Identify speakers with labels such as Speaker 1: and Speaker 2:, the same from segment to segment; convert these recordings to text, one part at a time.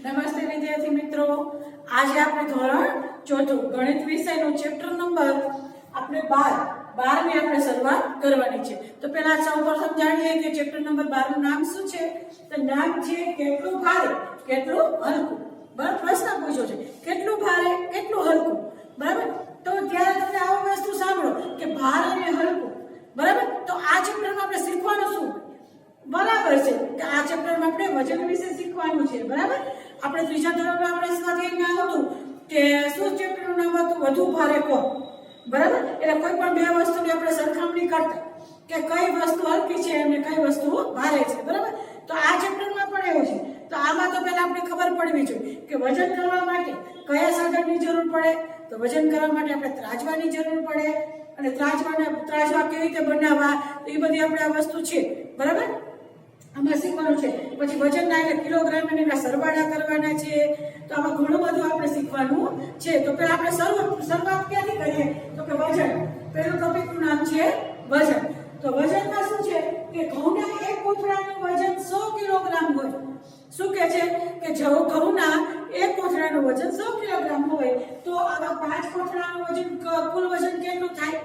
Speaker 1: નમસ્તે વિદ્યાર્થી મિત્રો, આજે આપણે ધોરણ ચોથું ગણિત વિષયનો ચેપ્ટર નંબર આપણે 12 ની આપણે શરૂઆત કરવાની છે। તો પહેલા સૌપ્રથમ જાણીએ કે ચેપ્ટર નંબર 12 નું નામ શું છે। તો નામ છે કેટલું ભારે કેટલું હલકું। બરાબર, પ્રશ્ન પૂછ્યો છે કેટલું ભારે કેટલું હલકું। બરાબર, તો ત્યારે તમે આવો વસ્તુ સાંભળો કે ભારે અને હલકું। બરાબર, તો આ ચેપ્ટરમાં આપણે શીખવાનું શું? બરાબર છે કે આ ચેપ્ટરમાં આપણે વજન વિશે શીખવાનું છે। બરાબર, આપણે ત્રીજા ધોરણમાં આપણે સ્વાધ્યાયમાં આવતું કે શું ચેપ્ટરનું નામ હતું? વધુ ભારે કોણ। બરાબર, એટલે કોઈ પણ બે વસ્તુની આપણે સરખામણી કરતા કે કઈ વસ્તુ હલકી છે અને કઈ વસ્તુ ભારે છે। બરાબર, તો આ ચેપ્ટરમાં પણ એવું છે। તો આમાં તો પહેલા આપણે ખબર પડવી જોઈએ કે વજન કરવા માટે કયા સાધનની જરૂર પડે। તો વજન કરવા માટે આપણે ત્રાજવાની જરૂર પડે અને ત્રાજવા કેવી રીતે બનાવવા એ બધી આપણે આ વસ્તુ છે। બરાબર, આમાં શીખવાનું છે। પછી વજનના એટલે કિલોગ્રામ અને એના સરવાળા કરવાના છે। તો આમાં ઘણું બધું આપણે શીખવાનું છે। તો પહેલા આપણે શરૂઆત ક્યાંથી કરીએ? તો કે વજન। પહેલું ટોપિકનું નામ છે વજન। તો વજનમાં શું છે કે ઘઉંના એક કોથળાનું વજન 100 કિલોગ્રામ હોય। શું કહે છે કે જો ઘઉંના એક કોથળાનું વજન 100 કિલોગ્રામ હોય તો આવા 5 કોથળાનું વજન કુલ વજન કેટલું થાય?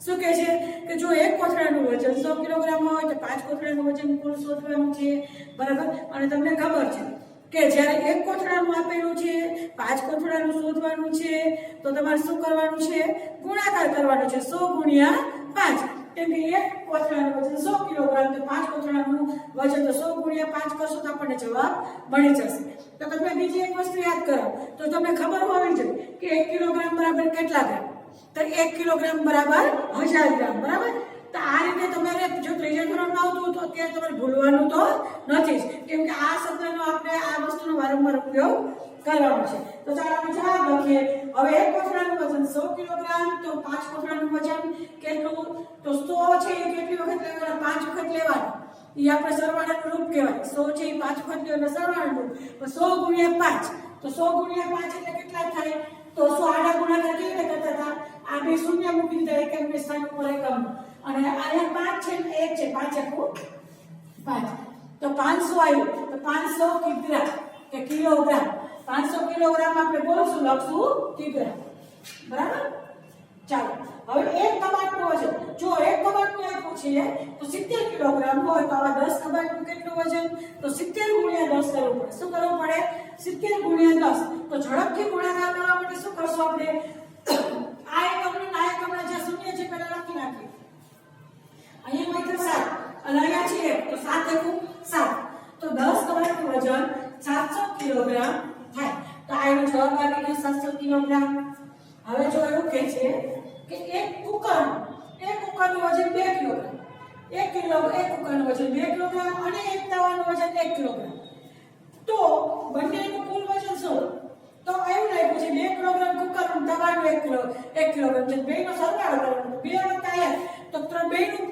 Speaker 1: શું કહે છે કે જો એક કોથળાનું વજન 100 કિલોગ્રામ હોય તો 5 કોથળાનું વજન કુલ શોધવાનું છે। બરાબર, અને તમને ખબર છે કે જ્યારે એક કોથળાનું આપેલું છે 5 કોથળાનું શોધવાનું છે તો તમારે શું કરવાનું છે? ગુણાકાર કરવાનો છે 100 ગુણ્યા 5। કેમ કે એક કોથળાનું વજન 100 કિલોગ્રામ તો 5 કોથળાનું વજન તો 100 ગુણ્યા 5 કરશો તો આપણને જવાબ મળી જશે। તો તમે બીજી એક વસ્તુ યાદ કરો તો તમને ખબર હોવી જોઈએ કે 1 કિલોગ્રામ બરાબર કેટલા ગ્રામ? તો 1 કિલોગ્રામ બરાબર 1000 ગ્રામ। બરાબર, તો આ રીતે તમારે જો ત્રીજા ધોરણમાં આવતું તો અત્યારે તમારે ભૂલવાનું તો નથી જ, કેમ કે આ શબ્દનો આપણે આ વસ્તુનો વારંવાર ઉપયોગ કરવાનો છે। તો ચાલો આપણે જવાબ લખીએ। હવે એક કોથળાનું વજન 100 કિલોગ્રામ તો 5 કોથળાનું વજન કેટલું? તો 100 છે એ કેટલી વખત લેવાનું? 5 વખત લેવાનું। એ આપણે સરવાળાનું રૂપ કહેવાય। 100 છે એ 5 વખત લેવાનું સરવાળાનું રૂપ। તો 100 ગુણ્યા 5 તો 100 ગુણ્યા 5 એટલે કેટલા થાય? તો 100 આડા ગુણાકાર કેવી રીતે કરતા હતા? આ બે શૂન્ય મૂકી દીધા એકમની સ્થાન ઉપર એકમ અને અહીંયા 5 છે ને 1 છે 5 એકુ 5 તો 500 આવ્યું તો 500 કિગ્રા કે કિલોગ્રામ। 500 કિલોગ્રામ આપણે બોલશું લખશું કિગ્રા। બરાબર, ચાલો હવે એક કબાટનું વજન જો એક કબાટનું આપ્યું છે તો 70 કિલોગ્રામ હોય તો આવા 10 કબાટનું કેટલું વજન? તો 70 ગુણ્યા 10 કરવું પડે। શું કરવું પડે? 70 ગુણ્યા 10। તો ઝડપથી ગુણાકાર કરવા માટે શું કરશું આપણે? આ એકમના જે શૂન્ય છે પહેલા લખી નાખીએ। અહીંયા માત્ર 7 અને અહીંયા છે 1 તો 7 એકુ 7 તો 10 કબાટનું વજન 700 કિલોગ્રામ થાય। તો આનો જવાબ આવી ગયો 700 કિલોગ્રામ। હવે જો એવું કહે છે કે એક કુકરનું વજન 2 કિલોગ્રામ। એક કુકરનું વજન 2 કિલોગ્રામ અને એક તવાનું વજન 1 કિલોગ્રામ। તો બંનેનું કુલ વજન શું? તો એવું લાગ્યું છે 2 કિલોગ્રામ કુકરનું તવાનું 1 કિલોગ્રામ છે। બેનો સરવાળો કરવાનો 2 વત્તા 1 તો બેનું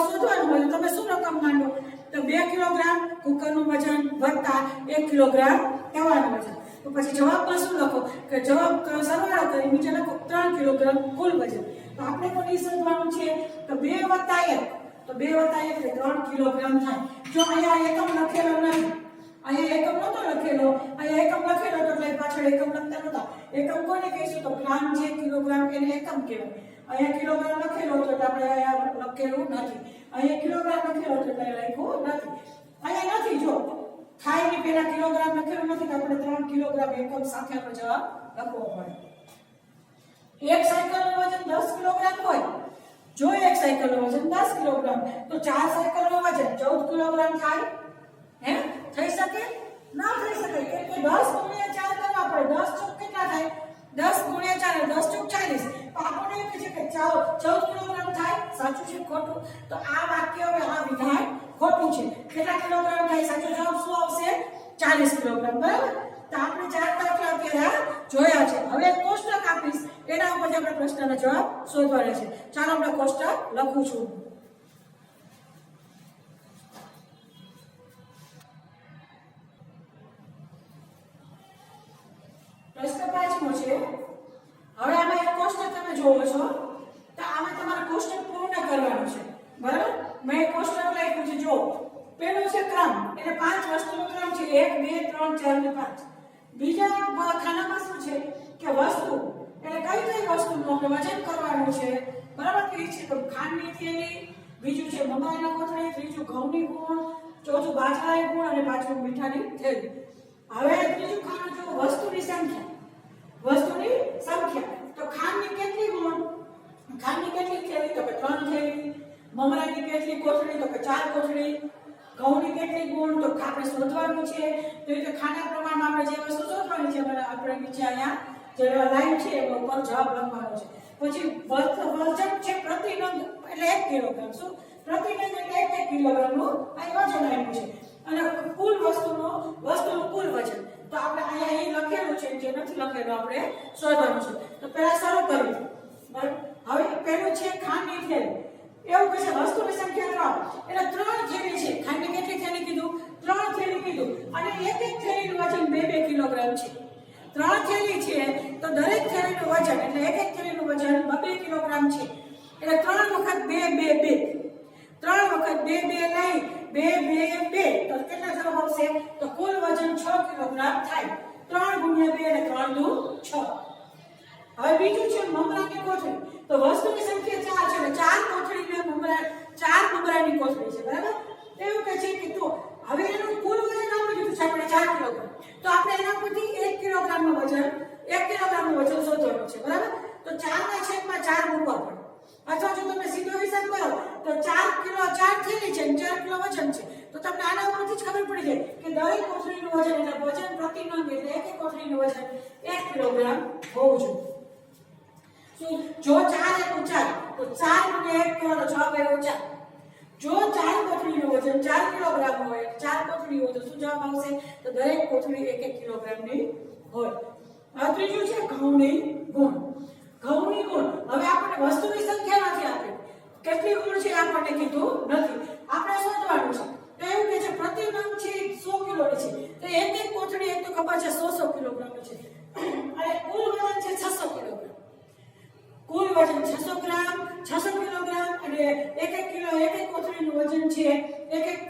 Speaker 1: શોધવાનું હોય તમે શું રકમ માંડો? તો 2 કિલોગ્રામ કુકરનું વજન વત્તા 1 કિલોગ્રામ તવાનું વજન। તો પછી જવાબમાં શું લખો કે જવાબ સરવાળો કરી નીચે લખો 3 કિલોગ્રામ કુલ વજન। તો આપણે પણ એ શોધવાનું છે તો 2 વત્તા 1 તો 2 વત્તા 1 એટલે 3 કિલોગ્રામ થાય। જો અહીંયા એકમ લખેલો નથી, અહીંયા એકમ નતો લખેલો, અહીંયા એકમ લખેલો તો એટલે પાછળ એકમ લખતા નતા। એકમ કોને કહીશું? તો ગ્રામ છે કિલોગ્રામ એને એકમ કહેવાય। અહીંયા કિલોગ્રામ લખેલો તો આપણે અહીંયા લખેલું નથી, અહીંયા કિલોગ્રામ લખેલો તો એટલે લખ્યું નથી, અહીંયા નથી। જો થાય ની પહેલા કિલોગ્રામ લખેલું નથી તો આપણે 3 કિલોગ્રામ એકમ સાથે આપણો જવાબ લખવો પડે। એક સાયકલનું વજન 10 કિલોગ્રામ હોય, જો એક સાયકલનું વજન 10 કિલોગ્રામ તો 4 સાયકલનું વજન 14 કિલોગ્રામ થાય? હે થઈ શકે? ના થઈ શકે, કેમ કે 10 ગુણ્યા 4 કરવા પડે। 10 ચોક કેટલા થાય? 10 ગુણ્યા 4 10 ચોક 40 તો આપણને એવું કહે છે કે 14 કિલોગ્રામ થાય। સાચું છે ખોટું? તો આ વાક્ય હવે આ વિધાન ખોટું છે। કેટલા કિલોગ્રામ થાય? સાચો જવાબ શું આવશે? 40 કિલોગ્રામ। બરાબર, તો આપણે 4 દાખલા અત્યારે જોયા છે। હવે એક કોષ્ટક આપીશ એના ઉપરથી આપણે પ્રશ્નનો જવાબ શોધવાનો છે। ચાલો આપણે કોષ્ટક લખું છું। પ્રશ્ન 5મો છે। હવે આમાં એક કોષ્ટક તમે જોવો છો તો આમાં તમારે કોષ્ટક પૂર્ણ કરવાનું છે। બરાબર, મેં કોષ્ટક લખ્યું છે। જો પહેલું છે ક્રમ એટલે 5 વસ્તુનો ક્રમ છે 1 2 3 4 અને 5। બીજા ખાનામાં શું છે કે વસ્તુ એટલે કઈ કઈ વસ્તુનું આપણે વજન કરવાનું છે, બરાબર? કે છે તો ખાંડની થેલી, બીજું છે મમરાની કોથળી, ત્રીજું ઘઉંની ગુણ, ચોથું બાજરાની ગુણ અને પાંચમું મીઠાની થેલી. હવે ત્રીજું ખાનું જો વસ્તુની સંખ્યા, વસ્તુની સંખ્યા તો ખાંડની કેટલી ગુણ, ખાંડની કેટલી થેલી તો કે 3 થેલી, મમરાની કેટલી કોથળી તો કે 4 કોથળી, ઘઉંની કેટલી ગુણ તો આપણે શોધવાનું છે. તો એ ખાના પ્રમાણમાં આપણે જે વસ્તુ શોધવાની છે આપણે નીચે અહીંયા જે લાઈન છે એના ઉપર જવાબ લખવાનો છે. પછી વજન છે પ્રતિ નંગ એટલે 1 કિલોગ્રામ, શું પ્રતિ નંગ એટલે 1 કિલોગ્રામનું આ વજન આવ્યું છે. અને કુલ વસ્તુનું કુલ વજન તો આપણે અહીંયા અહીં લખેલું છે, જે નથી લખેલું આપણે શોધવાનું છે. તો પહેલા શરૂ કરીએ, બરાબર? હવે પહેલું છે ખાંડની થેલી. એવું કહે છે વસ્તુની સંખ્યા 3 એટલે 3 થેલી છે. ખાંડની કેટલી થેલી કીધું? 3 થેલી કીધું. અને એક એક થેલીનું વજન 2 કિલોગ્રામ છે. 3 થેલી છે તો દરેક થેલીનું વજન એટલે એક એક થેલીનું વજન 2 કિલોગ્રામ છે. એટલે 3 વખત 2 2 2 3 વખત 2 2 લઈ 2 2 2 તો કેટલા જવાબ આવશે? તો કુલ વજન 6 કિલોગ્રામ થાય. 3 ગુણ્યા 2 એટલે 3 દુ 6. હવે બીજું છે મમરાની કોથળી. તો વસ્તુની સંખ્યા 4 છે એટલે 4 કોથળીને મમરા 4 મમરાની કોથળી છે, બરાબર? એવું કહે છે કે તો હવે એનું કુલ વજન આપી દીધું છે આપણે 4 કિલોગ્રામ. તો આપણે એના પરથી 1 કિલોગ્રામનું વજન શોધવાનું છે, બરાબર? તો 4/4 મૂકવા પડે. અથવા જો તમે સીધો હિસાબ કરો તો 4 કિલો 4 થેલી છે અને 4 કિલો વજન છે. તો તમને આના ઉપરથી જ ખબર પડી જાય કે દરેક કોથળીનું વજન એટલે વજન પ્રતિ નંગ એટલે એક એક કોથળીનું વજન 1 કિલોગ્રામ હોવું જોઈએ. જો 4 એક 4 તો 4 ગુણ્યા 1 કરો તો જવાબ આવ્યો 4. જો 4 કોથળીનું વજન 4 કિલોગ્રામ હોય, 4 કોથળી હોય તો શું જવાબ આવશે? તો દરેક કોથળી 1 કિલોગ્રામની હોય. આ ત્રીજું છે ઘઉંની ગુણ. ઘઉંની ગુણ હવે આપણને વસ્તુની સંખ્યા નથી આપી, કેટલી ગુણ છે આપણને કીધું નથી. આપણે શોધવાનું છે. તો એવું કે છે પ્રતિ નંગ છે 100 કિલોની છે. તો એક એક કોથળી એક તો ખબર છે 100 કિલોગ્રામ છે અને કુલ વજન છે 600 કિલોગ્રામ. કુલ વજન 600 ગ્રામ 600 કિલોગ્રામ અને એક એક કિલો એક એક કોથળીનું વજન છે એક એક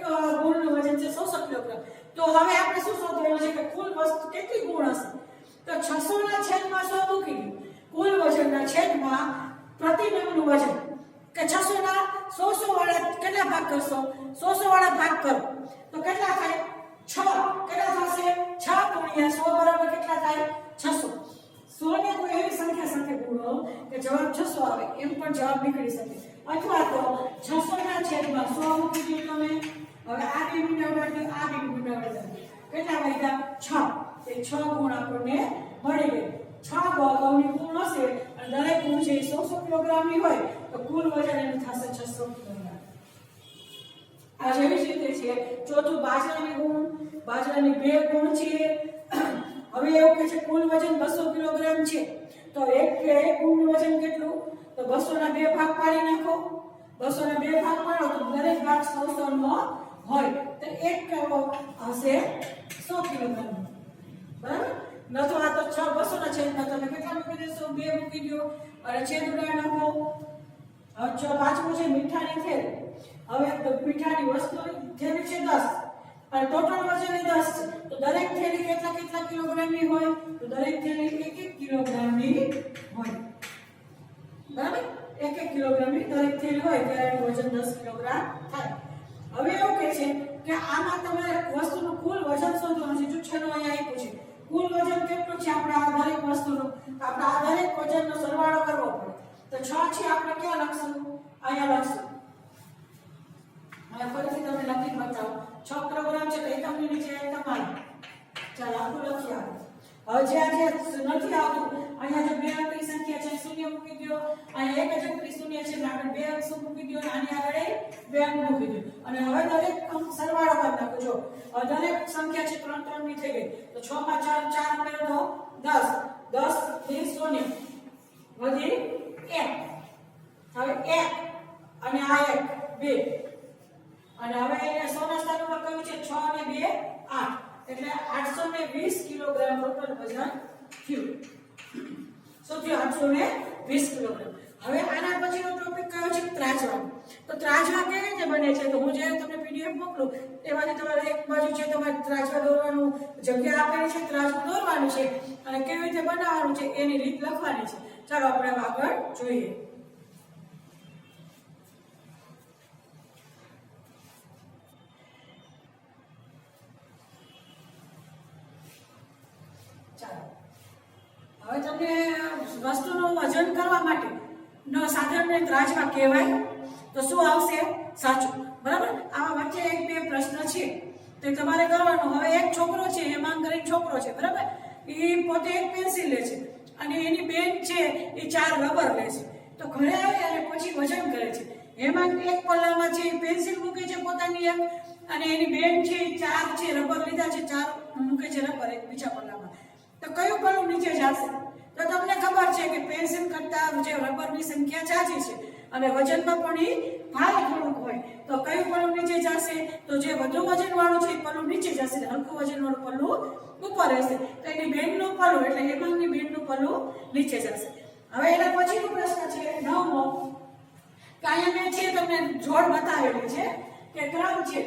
Speaker 1: ગુણનું વજન છે 100 કિલોગ્રામ. તો હવે આપણે શું શોધવાનું છે કે કુલ વસ્તુ કેટલી ગુણ હશે? તો 600 ના છેદમાં 100 મૂકી દો. કુલ વજનના છેદમાં પ્રતિ નંગનું વજન કે 600 ના 100 વાળા કેટલા ભાગ કરશો? 100 વાળા ભાગ કરો તો કેટલા થાય? 6. કેટલા થશે? 6 ગુણ્યા 100 બરાબર કેટલા થાય? 600. 100 ને કોઈ એવી સંખ્યા સાથે ગુણો કે જવાબ 600 આવે, એમ પણ જવાબ નીકળી શકે. અથવા તો 600 ના છેદમાં 100 મૂકી દો તમે. હવે આ બે ગુણાવડ આ બે ગુણાવડ કેટલા વધ્યા? 6. એ 6 ગુણ આપણને મળી ગયો. 6 ઘઉંની ગુણ હશે અને દરેક ગુણ છે 100 કિલોગ્રામની હોય તો કુલ વજન એનું થશે 600 કિલોગ્રામ. આ જેવી જ રીતે છે ચોથું બાજરાની ગુણ. બાજરાની 2 ગુણ છે. હવે એવું કે છે કુલ વજન 200 કિલોગ્રામ છે. તો એક ગુણનું વજન કેટલું? તો 200 ના 2 ભાગ પાડી નાખો. 200 ના 2 ભાગ પાડો તો દરેક ભાગ 100 નો હોય તો એક હશે 100 કિલોગ્રામ, બરાબર? ન તો આ તો 200 ના છેદમાં તમે કેટલા મૂકી દેશો? 2 મૂકી દો અને છેદ ઉડાડી નાખો. હવે પાંચમું છે મીઠાની થેલી. હવે મીઠાની વસ્તુની થેલી છે 10 અને ટોટલ વજન 10 છે. તો દરેક થેલી કેટલા કિલોગ્રામની હોય? તો દરેક થેલી 1 કિલોગ્રામની હોય, બરાબર? 1 કિલોગ્રામની દરેક થેલી હોય ત્યારે એનું વજન 10 કિલોગ્રામ થાય. હવે એવું કહે છે કે આમાં તમારે વસ્તુનું કુલ વજન શોધવાનું છે. જો છેલ્લું અહીંયા આપ્યું છે કુલ વજન કેટલું છે આપણે આ દરેક વસ્તુનું, આપણે આ દરેક વજનનો સરવાળો કરવો પડે. તો 6 છે આપણે ક્યાં લખશું? અહીંયા લખશું. હવે ફરીથી તમે લખી બતાવો. 6 કિલોગ્રામ છે તો એકમની નીચે તમારી. ચાલો આખું લખી આવો. હવે જે નથી આવતું અહીંયા જો 2 અંકની સંખ્યા છે શૂન્ય મૂકી દો. અહીંયા એક જ અંકની શૂન્ય છે એટલે આપણે 2 અંક મૂકી દો અને આની આગળ 2 અંક મૂકી દો. અને હવે દરેક અંક સરવાળો કરી નાખો. જો હવે દરેક સંખ્યા છે 3 3 ની થઈ ગઈ. તો 6 માં 4 ઉમેરો તો 10. 10 થી 0 વધી 1. હવે 1 અને આ 1 2 અને હવે અહીંયા 100 ના સ્થાન ઉપર કયું છે? 6 અને 2 8 એટલે 820 કિલોગ્રામ ટોટલ વજન થયું. શું થયું? 820 કિલોગ્રામ. હવે આના પછીનો ટોપિક કયો છે? ત્રાજવાનો. તો ત્રાજવા કેવી રીતે બને છે? તો હું જે તમને પીડીએફ મોકલું એમાંથી તમારે એક બાજુ છે તમારે ત્રાજવા દોરવાનું જગ્યા આપેલી છે, ત્રાજવું દોરવાનું છે અને કેવી રીતે બનાવવાનું છે એની રીત લખવાની છે. ચાલો આપણે આગળ જોઈએ. હવે તમને વસ્તુનું વજન કરવા માટે નો સાધનને ત્રાજવા કહેવાય. તો શું આવશે? સાચું. બરાબર. આમાં વચ્ચે એક બે પ્રશ્ન છે તો તમારે કરવાનો. હવે એક છોકરો છે, હેમાંગ છોકરો છે, બરાબર, એ પોતે એક પેન્સિલ લે છે અને એની બેન છે એ 4 રબર લે છે. તો ઘરે આવે અને પછી વજન કરે છે. હેમાંગ એક પલ્લામાં છે પેન્સિલ મૂકે છે પોતાની એક, અને એની બેન છે 4 છે રબર લીધા છે, 4 મૂકે છે રબર એક બીજા પલ્લામાં. તો કયું પલ્લું નીચે જશે? તો તમને ખબર છે કે પેન્સિલ કરતા જે રબરની સંખ્યા જાજી છે અને વજનમાં પણ એ ભારે થોડુંક હોય. તો કયું પલ્લું નીચે જશે? તો જે વધુ વજન વાળું છે એ પલ્લું નીચે જશે, હલકું વજન વાળું પલ્લું ઉપર રહેશે. તો એની બેનનું પલ્લું એટલે હેમાંગની બેનનું પલ્લું નીચે જશે. હવે એના પછીનો પ્રશ્ન છે 9મો. કે અહીંયા મેં છે તમને જોડ બતાવેલી છે કે ક્રમ છે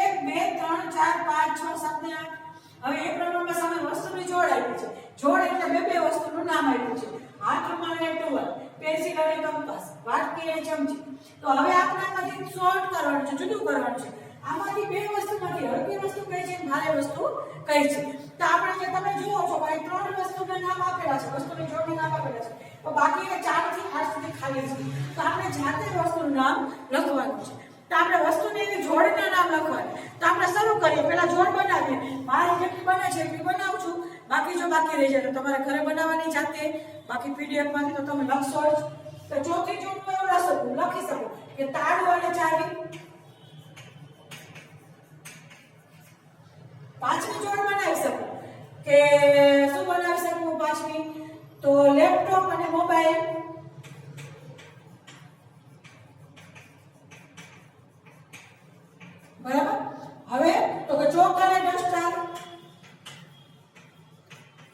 Speaker 1: 1 2 3 4 5 6 7 ને 8. હવે એ પ્રમાણમાં સામે વસ્તુની જોડ આપી છે. જોડ એટલે બે વસ્તુનું નામ આપ્યું છે. હાથ રૂમાલ અને ટુવાલ, પેન્સિલ અને કંપાસ, વાટકી અને ચમચી. તો હવે આપણે આમાંથી સોર્ટ કરવાનું છે, જુદું કરવાનું છે. આમાંથી બે વસ્તુમાંથી હળવી વસ્તુ કઈ છે, ભારે વસ્તુ કઈ છે. તો આપણે જે તમે જુઓ છો ભાઈ 3 વસ્તુના નામ આપેલા છે, વસ્તુની જોડના નામ આપેલા છે. તો બાકી 4 થી 8 સુધી ખાલી છે. તો આપણે જાતે વસ્તુનું નામ લખવાનું છે. તો આપણે વસ્તુની એવી જોડના નામ લખવાના. તો આપણે શરૂ કરીએ, પહેલા જોડ બનાવીએ. મારી જેટલી બને છે એટલી બનાવું છું, બાકી જો બાકી રહી જાય તો તમારે ઘરે બનાવવાની જાતે, બાકી પીડીએફ માંથી તો તમે લખશો જ. તો ચોથી જોડ હું એવું લખી શકું કે તાળું અને ચાવી. પાંચમી જોડ બનાવી શકું કે શું બનાવી શકું પાંચમી? તો લેપટોપ અને મોબાઈલ. બરાબર. હવે તો કે ચોક અને ડસ્ટર.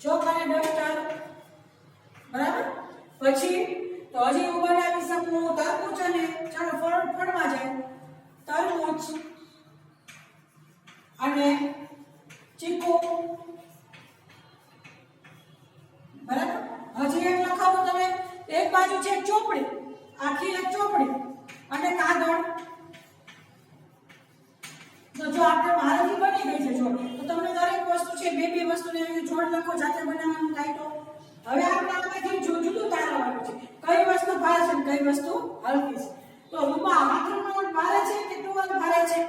Speaker 1: ચોક અને ડસ્ટર. બરાબર. પછી તો હજી હું બનાવી શકું તરબૂચ અને, ચાલો ફળમાં જાય, તરબૂચ અને ચીકુ. બરાબર. હજી એક લખાવો તમે. એક બાજુ છે ચોપડી, આખી એક ચોપડી અને કાગળ. તો જો આપણે મારાથી બની ગઈ છે જોડ, તો તમને દરેક વસ્તુ છે બે વસ્તુને જોડ લખો, જાતે બનાવવાનું થાય. તો હવે આપણે આમાંથી જુદું તારવવાનું છે કઈ વસ્તુ ભારે છે કઈ વસ્તુ હલકી છે. તો હાથમાં ભારે છે કે ટુવાલ ભારે છે?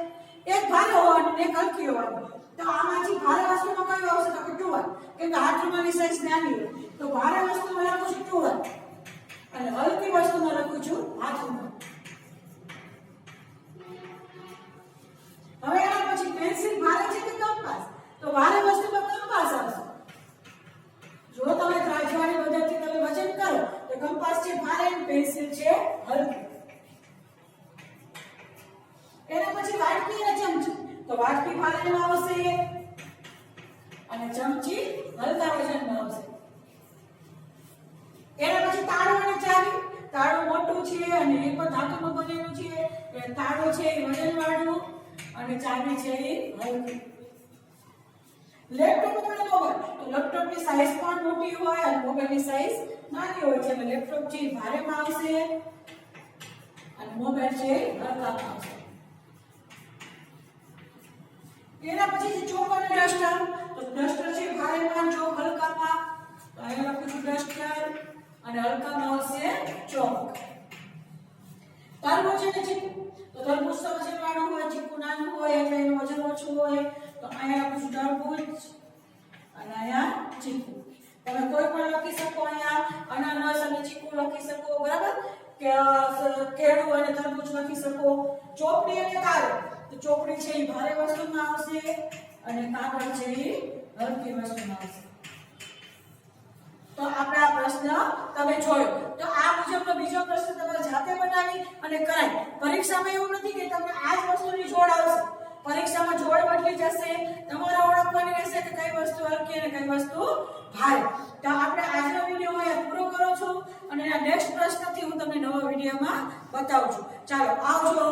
Speaker 1: એક ભારે હોવાનું ને એક હલકી હોવાનું. તો આમાંથી ભારે વસ્તુમાં કયું આવશે? તો કે ટુવાલ, કેમ કે હાથમાંની સાઈઝ નાની હોય. તો ભારે વસ્તુમાં લખું છું ટુવાલ અને હલકી વસ્તુમાં લખું છું હાથમાં. હવે એના પછી પેન્સિલ ભારે છે કે કંપાસ? તો ભારે વસ્તુમાં કંપાસ આવશે. જો તમે ત્રાજવાની મદદથી તમે વજન કરો તો કંપાસ છે ભારે અને પેન્સિલ છે હલકી. એના પછી વાટકી અને ચમચી. તો વાટકી ભારેમાં આવશે અને ચમચી હલકા વજનમાં આવશે. એના પછી તાળું અને ચાવી. તાળું મોટું છે અને એ પણ ધાતુનું બનેલું છે. એ તાળું છે એ વજનવાળું અને ચાવી છે એ હલકી. લેપટોપ અને મોબાઈલ. તો લેપટોપની સાઈઝ પણ મોટી હોય અને મોબાઈલની સાઈઝ નાની હોય છે. એટલે લેપટોપ છે ભારેમાં આવશે અને મોબાઈલ છે હલકામાં આવશે. એના પછી ચોક અને ડસ્ટર. તો ડસ્ટર છે ભારેમાં, ચોક હલકામાં. તો અહીંયા લખું છું ડસ્ટર અને હલકામાં આવશે ચોક. તરબૂચ અને ચીકુ. તો તરબૂચ તો વજનવાળું હોય, ચીકુ નાનું હોય એટલે એનું વજન ઓછું હોય. તો અહીંયા લખું છું તરબૂચ અને અહીંયા ચીકુ. તમે કોઈ પણ લખી શકો, અહીંયા અનાનસ અને ચીકુ લખી શકો. બરાબર. કે કેળું અને તરબૂચ લખી શકો. ચોપડી અને કાગળ. તો ચોપડી છે એ ભારે વસ્તુમાં આવશે અને કાગળ છે એ હલકી વસ્તુમાં આવશે. તો આપણે આ પ્રશ્ન તમે જોયો. તો આ મુજબનો બીજો પ્રશ્ન તમારે જાતે બનાવી અને કરાય. પરીક્ષામાં એવું નથી કે તમને આ જ વસ્તુની જોડ આવશે. પરીક્ષામાં જોડ બદલી જશે. તમારે ઓળખવાની રહેશે કે કઈ વસ્તુ હલકી અને કઈ વસ્તુ ભારે. તો આપણે આજનો વિડીયો અહીંયા પૂરો કરું છું અને નેક્સ્ટ પ્રશ્નથી હું તમને નવા વિડીયોમાં બતાવું છું. ચાલો આવજો.